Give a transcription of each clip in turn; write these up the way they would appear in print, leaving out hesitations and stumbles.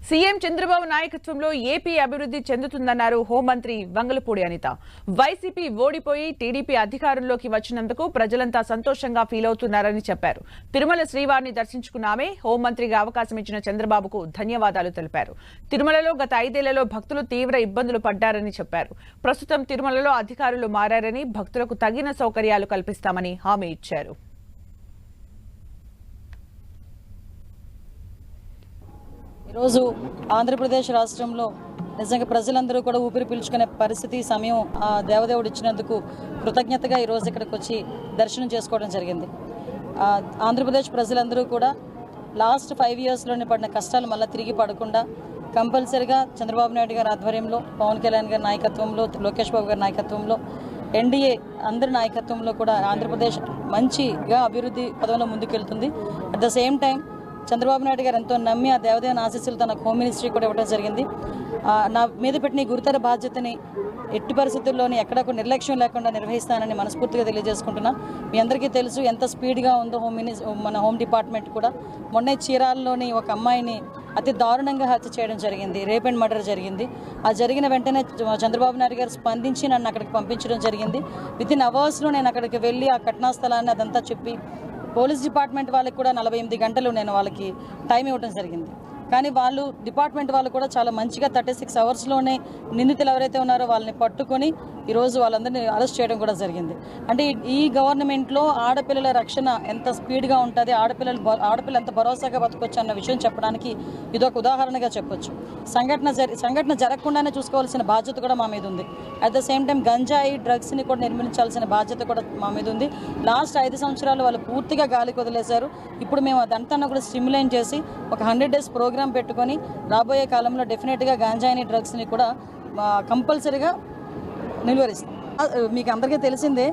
CM Chandrababu నాయకత్వంలో AP అభివృద్ధి చెందుతుందన్నారు హోంమంత్రి వంగలపూడి అనిత. వైసీపీ ఓడిపోయి టీడీపీ అధికారంలోకి వచ్చినందుకు ప్రజలంతా సంతోషంగా ఫీల్ అవుతున్నారని చెప్పారు. తిరుమల శ్రీవారిని దర్శించుకున్న ఆమె హోంమంత్రిగా అవకాశం ఇచ్చిన చంద్రబాబుకు ధన్యవాదాలు తెలిపారు. తిరుమలలో గత 5 ఏళ్లలో భక్తులు తీవ్ర ఇబ్బందులు పడ్డారని చెప్పారు. ప్రస్తుతం తిరుమలలో అధికారులు మారారని, భక్తులకు తగిన సౌకర్యాలు కల్పిస్తామని హామీ ఇచ్చారు. ఈరోజు ఆంధ్రప్రదేశ్ రాష్ట్రంలో నిజంగా ప్రజలందరూ కూడా ఊపిరి పీల్చుకునే పరిస్థితి సమయం ఆ దేవదేవుడు ఇచ్చినందుకు కృతజ్ఞతగా ఈరోజు ఇక్కడికి వచ్చి దర్శనం చేసుకోవడం జరిగింది. ఆంధ్రప్రదేశ్ ప్రజలందరూ కూడా లాస్ట్ 5 ఇయర్స్లోనే పడిన కష్టాలు మళ్ళీ తిరిగి పడకుండా కంపల్సరిగా చంద్రబాబు నాయుడు గారి ఆధ్వర్యంలో, పవన్ కళ్యాణ్ గారి నాయకత్వంలో, లోకేష్ బాబు గారి నాయకత్వంలో, ఎన్డీఏ అందరి నాయకత్వంలో కూడా ఆంధ్రప్రదేశ్ మంచిగా అభివృద్ధి పదంలో ముందుకెళ్తుంది. At the same time Chandrababu Naidu గారు ఎంతో నమ్మి ఆ దేవదేవుని ఆశీస్సులతో నాకు హోమ్ మినిస్ట్రీ కూడా ఇవ్వడం జరిగింది. నా మీద పెట్టిన గురుతర బాధ్యతని ఎట్టి పరిస్థితుల్లోని ఎక్కడ నిర్లక్ష్యం లేకుండా నిర్వహిస్తానని మనస్ఫూర్తిగా తెలియజేసుకుంటున్నా. మీ అందరికీ తెలుసు ఎంత స్పీడ్గా ఉందో మన హోమ్ డిపార్ట్మెంట్ కూడా. మొన్నే చీరాలలోని ఒక అమ్మాయిని అతి దారుణంగా హత్య చేయడం జరిగింది, రేప్ అండ్ మర్డర్ జరిగింది. ఆ జరిగిన వెంటనే చంద్రబాబు నాయుడు గారు స్పందించి నన్ను అక్కడికి పంపించడం జరిగింది. వితిన్ అవర్స్లో నేను అక్కడికి వెళ్ళి ఆ ఘటనా స్థలాన్ని అదంతా చెప్పి పోలీస్ డిపార్ట్మెంట్ వాళ్ళకి కూడా 48 గంటలు నేను వాళ్ళకి టైం ఇవ్వడం జరిగింది. కానీ వాళ్ళు డిపార్ట్మెంట్ వాళ్ళు కూడా చాలా మంచిగా 36 అవర్స్లోనే నిందితులు ఎవరైతే ఉన్నారో వాళ్ళని పట్టుకొని ఈరోజు వాళ్ళందరినీ అరెస్ట్ చేయడం కూడా జరిగింది. అంటే ఈ గవర్నమెంట్లో ఆడపిల్లల రక్షణ ఎంత స్పీడ్గా ఉంటుంది, ఆడపిల్ల ఎంత భరోసాగా బతకొచ్చు అన్న విషయం చెప్పడానికి ఇదొక ఉదాహరణగా చెప్పొచ్చు. సంఘటన జరగకుండానే చూసుకోవాల్సిన బాధ్యత కూడా మా మీద ఉంది. అట్ ద సేమ్ టైం గంజాయి డ్రగ్స్ని కూడా నిర్మించాల్సిన బాధ్యత కూడా మా మీద ఉంది. లాస్ట్ 5 సంవత్సరాలు వాళ్ళు పూర్తిగా గాలికి వదిలేశారు. ఇప్పుడు మేము అదంతా కూడా స్టిమ్యులేట్ చేసి ఒక 100 డేస్ ప్రోగ్రామ్ పెట్టుకొని రాబోయే కాలంలో డెఫినెట్గా గాంజాయిని డ్రగ్స్ని కూడా కంపల్సరీగా నిలువరిస్తాం. మీకు అందరికీ తెలిసిందే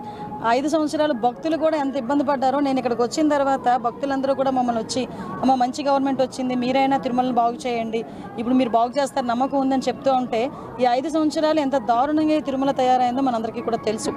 5 సంవత్సరాలు భక్తులు కూడా ఎంత ఇబ్బంది పడ్డారో. నేను ఇక్కడికి వచ్చిన తర్వాత భక్తులందరూ కూడా మమ్మల్ని వచ్చి, అమ్మ మంచి గవర్నమెంట్ వచ్చింది, మీరైనా తిరుమలని బాగు చేయండి, ఇప్పుడు మీరు బాగు చేస్తారు, నమ్మకం ఉందని చెప్తూ ఉంటే ఈ 5 సంవత్సరాలు ఎంత దారుణంగా తిరుమల తయారైందో మనందరికీ కూడా తెలుసు.